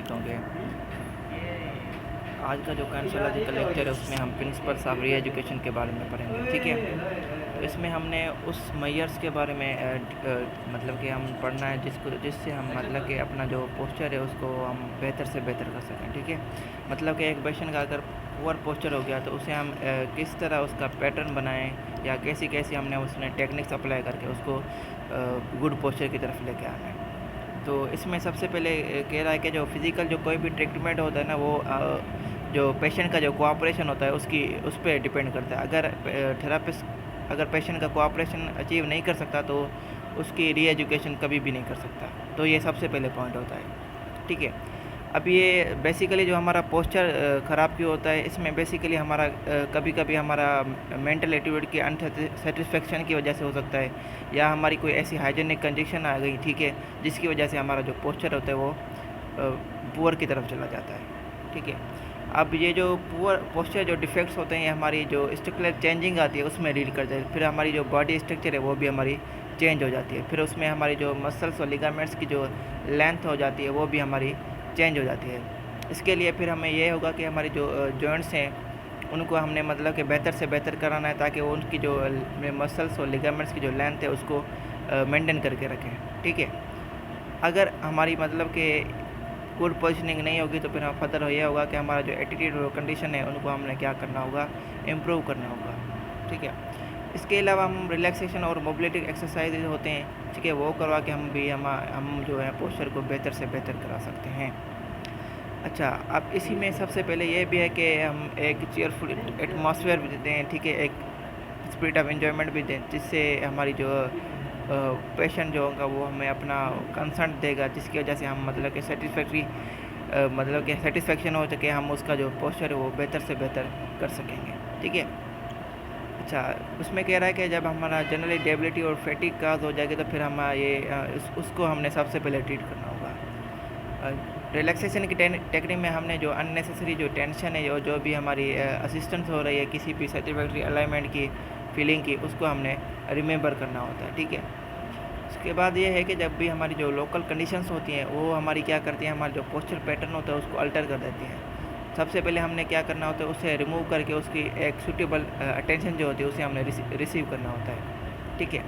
उपस्थित होंगे। आज का जो काइंसोलॉजिकल लेक्चर है उसमें हम प्रिंसिपल्स ऑफ री एजुकेशन के बारे में पढ़ेंगे, ठीक है। तो इसमें हमने उस मेयर्स के बारे में मतलब कि हम पढ़ना है जिससे हम मतलब कि अपना जो पोस्चर है उसको हम बेहतर से बेहतर कर सकें, ठीक है। मतलब कि एक पेशेंट का अगर पुअर पोस्चर हो गया तो उसे हम किस तरह उसका पैटर्न बनाएं या कैसी कैसी हमने उसने टेक्निक्स अप्लाई करके उसको गुड पोस्चर की तरफ लेके आना है। तो इसमें सबसे पहले कह रहा है कि जो फिज़िकल जो कोई भी ट्रीटमेंट होता है ना वो जो पेशेंट का जो कोऑपरेशन होता है उस पर डिपेंड करता है। अगर थेरापिस्ट अगर पेशेंट का कोऑपरेशन अचीव नहीं कर सकता तो उसकी री एजुकेशन कभी भी नहीं कर सकता। तो ये सबसे पहले पॉइंट होता है, ठीक है। अब ये बेसिकली जो हमारा पोस्चर ख़राब क्यों होता है, इसमें बेसिकली हमारा कभी कभी हमारा मेंटल एटीट्यूड की अनसेटिस्फेक्शन की वजह से हो सकता है, या हमारी कोई ऐसी हाइजीनिक कंडीशन आ गई, ठीक है, जिसकी वजह से हमारा जो पोस्चर होता है वो पुअर की तरफ चला जाता है, ठीक है। अब ये जो पुअर पोस्चर जो डिफेक्ट्स होते हैं हमारी जो स्ट्रक्चरल चेंजिंग आती है उसमें रीड करते हैं। फिर हमारी जो बॉडी स्ट्रक्चर है वो भी हमारी चेंज हो जाती है। फिर उसमें हमारी जो मसल्स और लिगामेंट्स की जो लेंथ हो जाती है वो भी हमारी चेंज हो जाती है। इसके लिए फिर हमें ये होगा कि हमारी जो जॉइंट्स हैं उनको हमने मतलब कि बेहतर से बेहतर कराना है ताकि वो उनकी जो मसल्स और लिगामेंट्स की जो लेंथ है उसको मेंटेन करके रखें, ठीक है। अगर हमारी मतलब कि गुड पोजिशनिंग नहीं होगी तो फिर हम फर्दर ये होगा कि हमारा जो एटीट्यूड और कंडीशन है उनको हमने क्या करना होगा, इम्प्रूव करना होगा, ठीक है। इसके अलावा हम रिलैक्सेशन और मोबिलिटी एक्सरसाइज होते हैं, ठीक है, वो करवा के हम जो है पोस्चर को बेहतर से बेहतर करा सकते हैं। अच्छा, अब इसी में सबसे पहले ये भी है कि हम एक चेयरफुल एटमॉस्फेयर भी देते हैं, ठीक है, एक स्पिरिट ऑफ एंजॉयमेंट भी दें जिससे हमारी जो पेशेंट जो होगा वो हमें अपना कंसर्न देगा, जिसकी वजह से हम मतलब कि सेटिस्फेक्शन हो सके, हम उसका जो पोस्चर है वो बेहतर से बेहतर कर सकेंगे, ठीक है। अच्छा, उसमें कह रहा है कि जब हमारा जनरली डेबिलिटी और फैटिग काज हो जाएगी तो फिर हम उसको हमने सबसे पहले ट्रीट करना होगा। रिलैक्सेशन की टेक्निक में हमने जो अननेसेसरी जो टेंशन है जो भी हमारी असिस्टेंस हो रही है किसी भी सेटिस्फैक्ट्री अलाइनमेंट की फीलिंग की, उसको हमने रिमेंबर करना होता है, ठीक है। उसके बाद ये है कि जब भी हमारी जो लोकल कंडीशंस होती हैं वो हमारी क्या करती हैं, हमारा जो पोस्चर पैटर्न होता है उसको अल्टर कर देती हैं। सबसे पहले हमने क्या करना होता है, उसे रिमूव करके उसकी एक सूटेबल अटेंशन जो होती है उसे हमने रिसीव करना होता है, ठीक है।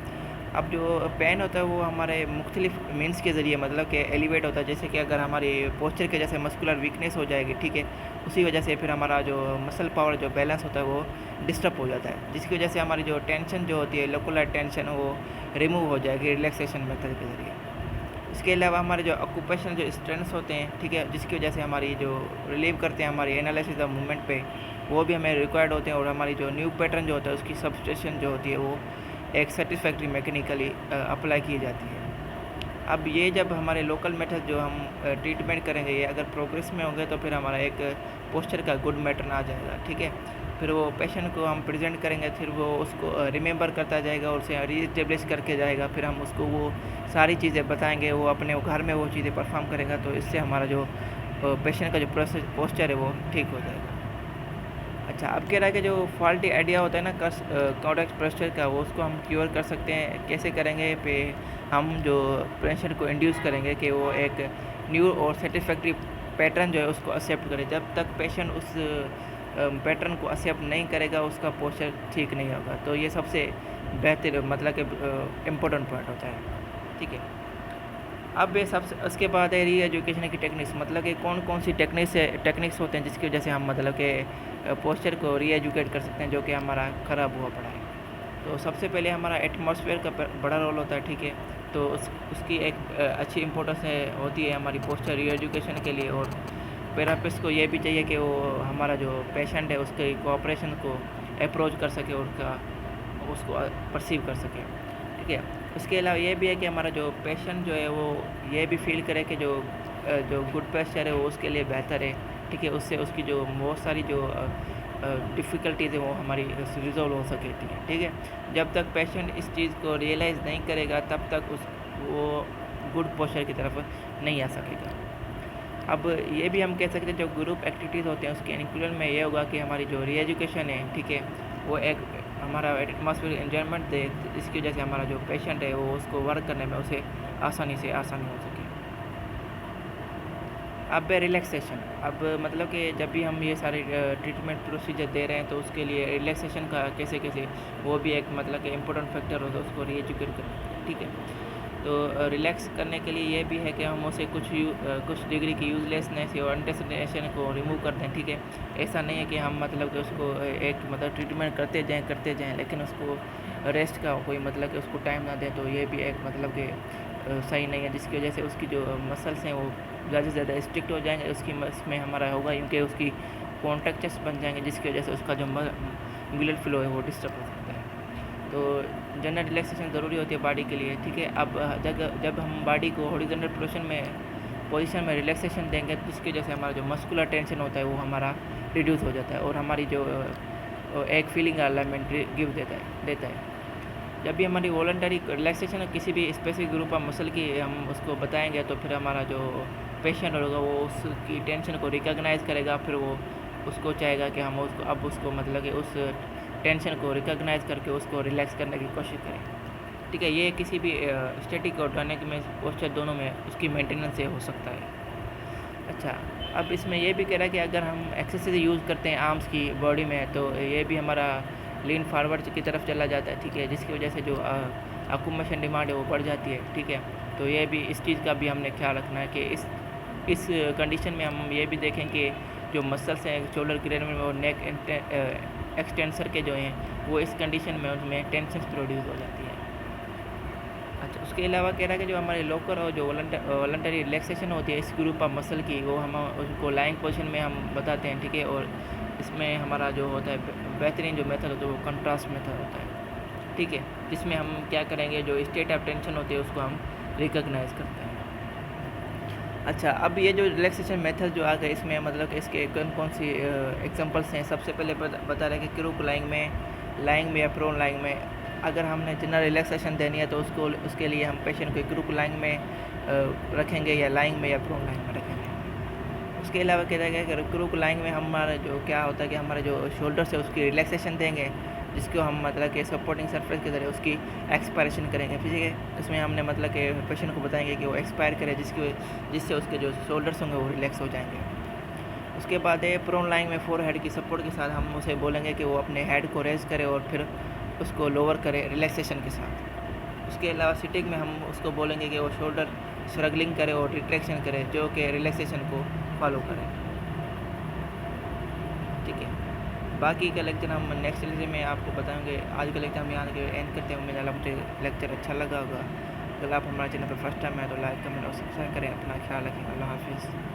अब जो पेन होता है वो हमारे मुख्तलिफ मीन्स के ज़रिए मतलब कि एलिवेट होता है, जैसे कि अगर हमारी पोस्चर के जैसे मस्कुलर वीकनेस हो जाएगी, ठीक है, उसी वजह से फिर हमारा जो मसल पावर जो बैलेंस होता है वो डिस्टर्ब हो जाता है, जिसकी वजह से हमारी जो टेंशन जो होती है लोकुलर टेंशन वो रिमूव हो जाएगी रिलैक्सेशन मेथड के ज़रिए। इसके अलावा हमारे जो ऑक्यूपेशनल जो स्ट्रेंथ्स होते हैं, ठीक है, जिसकी वजह से हमारी जो रिलीव करते हैं हमारी एनालिसिस ऑफ मूवमेंट पे, वो भी हमें रिक्वायर्ड होते हैं। और हमारी जो न्यू पैटर्न जो होता है उसकी सबस्टेशन जो होती है वो एक सेटिस्फैक्ट्री मैकेनिकली अप्लाई की जाती है। अब ये जब हमारे लोकल मेथड जो हम ट्रीटमेंट करेंगे ये अगर प्रोग्रेस में होंगे तो फिर हमारा एक पोस्चर का गुड मैटर्न आ जाएगा, ठीक है। फिर वो पेशेंट को हम प्रेजेंट करेंगे, फिर वो उसको रिमेंबर करता जाएगा और उसे रीस्टेब्लिश करके जाएगा। फिर हम उसको वो सारी चीज़ें बताएंगे, वो अपने घर में वो चीज़ें परफॉर्म करेगा, तो इससे हमारा जो पेशेंट का जो पोस्चर है वो ठीक हो जाएगा। अच्छा, अब कह रहा है कि जो फॉल्टी आइडिया होता है ना कॉर्डेक्स पोस्चर का, वो उसको हम क्योर कर सकते हैं। कैसे करेंगे पे हम जो पेशेंट को इंड्यूस करेंगे कि वो एक न्यू और सेटिस्फैक्ट्री पैटर्न जो है उसको एक्सेप्ट करे। जब तक पेशेंट उस पैटर्न को एक्सेप्ट नहीं करेगा उसका पोस्चर ठीक नहीं होगा। तो ये सबसे बेहतर मतलब कि इम्पोर्टेंट पॉइंट होता है, ठीक है। अब ये सबसे उसके बाद है री एजुकेशन की टेक्निक्स, मतलब कि कौन कौन सी टेक्निक्स होते हैं जिसकी वजह से हम मतलब कि पोस्चर को री एजुकेट कर सकते हैं जो कि हमारा ख़राब हुआ पड़ा है। तो सबसे पहले हमारा एटमॉस्फेयर का बड़ा रोल होता है, ठीक है। तो उसकी एक अच्छी इम्पोर्टेंस होती है हमारी पोस्चर री एजुकेशन के लिए। और थेरापिस्ट को ये भी चाहिए कि वो हमारा जो पेशेंट है उसके कोऑपरेशन को अप्रोच कर सके और उसको परसीव कर सके, ठीक है। उसके अलावा ये भी है कि हमारा जो पेशेंट जो है वो ये भी फील करे कि जो गुड पोस्चर है वो उसके लिए बेहतर है, ठीक है। उससे उसकी जो बहुत सारी जो डिफ़िकल्टीज़ है वो हमारी रिजॉल्व हो सके, ठीक है। जब तक पेशेंट इस चीज़ को रियलाइज़ नहीं करेगा तब तक वो गुड पोस्चर की तरफ नहीं आ सकेगा। अब ये भी हम कह सकते हैं जो ग्रुप एक्टिविटीज़ होते हैं उसके इंक्लूजन में ये होगा कि हमारी जो री एजुकेशन है, ठीक है, वो एक हमारा एटमॉस्फेयर एन्जॉयमेंट दे, इसकी वजह से हमारा जो पेशेंट है वो उसको वर्क करने में उसे आसानी हो सके। अब रिलैक्सेशन, अब मतलब कि जब भी हम ये सारे ट्रीटमेंट प्रोसीजर दे रहे हैं तो उसके लिए रिलैक्सेशन का कैसे कैसे, वो भी एक मतलब कि इम्पोर्टेंट फैक्टर होता है उसको रीएजुकेट करना, ठीक है। तो रिलैक्स करने के लिए ये भी है कि हम उसे कुछ डिग्री की यूजलेसनेस या अनटेस्टेशन को रिमूव कर दें, ठीक है। ऐसा नहीं है कि हम मतलब कि उसको एक मतलब ट्रीटमेंट करते जाएं लेकिन उसको रेस्ट का कोई मतलब कि उसको टाइम ना दें, तो ये भी एक मतलब कि सही नहीं है, जिसकी वजह से उसकी जो मसल्स हैं वो ज़्यादा से ज़्यादा स्ट्रिक्ट हो जाएंगे, उसकी में हमारा होगा क्योंकि उसकी कॉन्ट्रैक्चर्स बन जाएंगे, जिसकी वजह से उसका जो ब्लड फ्लो है वो डिस्टर्ब हो सकता है। तो जनरल रिलैक्सेशन ज़रूरी होती है बॉडी के लिए, ठीक है। अब जब हम बॉडी को हॉरिजॉन्टल पोजीशन में रिलैक्सेशन देंगे तो जिसकी वजह से हमारा जो मस्कुलर टेंशन होता है वो हमारा रिड्यूस हो जाता है और हमारी जो एक फीलिंग अलाइनमेंट गिव देता है। जब भी हमारी वॉलंटरी रिलैक्सेशन किसी भी स्पेसिफिक ग्रुप ऑफ मसल की हम उसको बताएंगे तो फिर हमारा जो पेशेंट होगा वो उसकी टेंशन को रिकॉग्नाइज़ करेगा, फिर वो उसको चाहेगा कि हम उसको मतलब कि उस टेंशन को रिकॉग्नाइज़ करके उसको रिलैक्स करने की कोशिश करें, ठीक है। ये किसी भी स्टैटिक और डायनेमिक में पोस्चर दोनों में उसकी मेंटेनेंस से हो सकता है। अच्छा, अब इसमें ये भी कह रहा है कि अगर हम एक्सरसाइज यूज़ करते हैं आर्म्स की बॉडी में तो ये भी हमारा लीन फारवर्ड की तरफ चला जाता है, ठीक है, जिसकी वजह से जो अकुमुलेशन डिमांड है वो बढ़ जाती है, ठीक है। तो ये भी इस चीज़ का भी हमने ख्याल रखना है कि इस कंडीशन में हम ये भी देखें कि जो मसल्स हैं शोल्डर ग्रेन और नेक एक्सटेंसर के जो हैं वो इस कंडीशन में उनमें टेंशन प्रोड्यूस हो जाती है। अच्छा, उसके अलावा कह रहा है कि जो हमारे लोकल और जो वॉलंटरी रिलैक्सेशन होती है इस ग्रुप ऑफ मसल की, वो हम उसको लाइंग पोजीशन में हम बताते हैं, ठीक है। और इसमें हमारा जो होता है बेहतरीन जो मेथड होता है वो कंट्रास्ट मेथड होता है, ठीक है, जिसमें हम क्या करेंगे जो स्टेट ऑफ टेंशन होती है उसको हम रिकॉग्नाइज करते हैं। अच्छा, अब ये जो रिलैक्सेशन मेथड जो आ गए इसमें मतलब कि इसके कौन कौन सी एग्जांपल्स हैं। सबसे पहले बता रहे हैं कि क्रूक लाइंग में या प्रोन लाइंग में अगर हमने जनरल रिलैक्सेशन देनी है तो उसके लिए हम पेशेंट को क्रूक लाइंग में रखेंगे या लाइंग में या प्रोन लाइंग में रखेंगे। उसके अलावा कह रहा है कि क्रूक लाइंग में हमारा जो क्या होता है कि हमारे जो शोल्डर से उसकी रिलैक्सेशन देंगे, जिसको हम मतलब कि सपोर्टिंग सरफेस के जरिए उसकी एक्सपायरेशन करेंगे, ठीक है। इसमें हमने मतलब कि पेशेंट को बताएंगे कि वो एक्सपायर करे जिससे उसके जो शोल्डर्स होंगे वो रिलैक्स हो जाएंगे। उसके बाद प्रोन लाइंग में फोर हेड की सपोर्ट के साथ हम उसे बोलेंगे कि वो अपने हेड को रेज करे और फिर उसको लोअर करे रिलैक्सेशन के साथ। उसके अलावा सिटिंग में हम उसको बोलेंगे कि वो शोल्डर श्रगलिंग करे और रिट्रैक्शन करे जो कि रिलैक्सेशन को फॉलो करे, ठीक है। बाकी का लेक्चर हम नेक्स्ट लेक्चर में आपको बताएंगे। आज का लेक्चर हम यहाँ के एंड करते हैं। उम्मीद है मुझे लेक्चर अच्छा लगा होगा। अगर आप हमारे चैनल पर फर्स्ट टाइम है तो लाइक कमेंट और सब्सक्राइब करें। अपना ख्याल रखें। अल्लाह हाफिज़।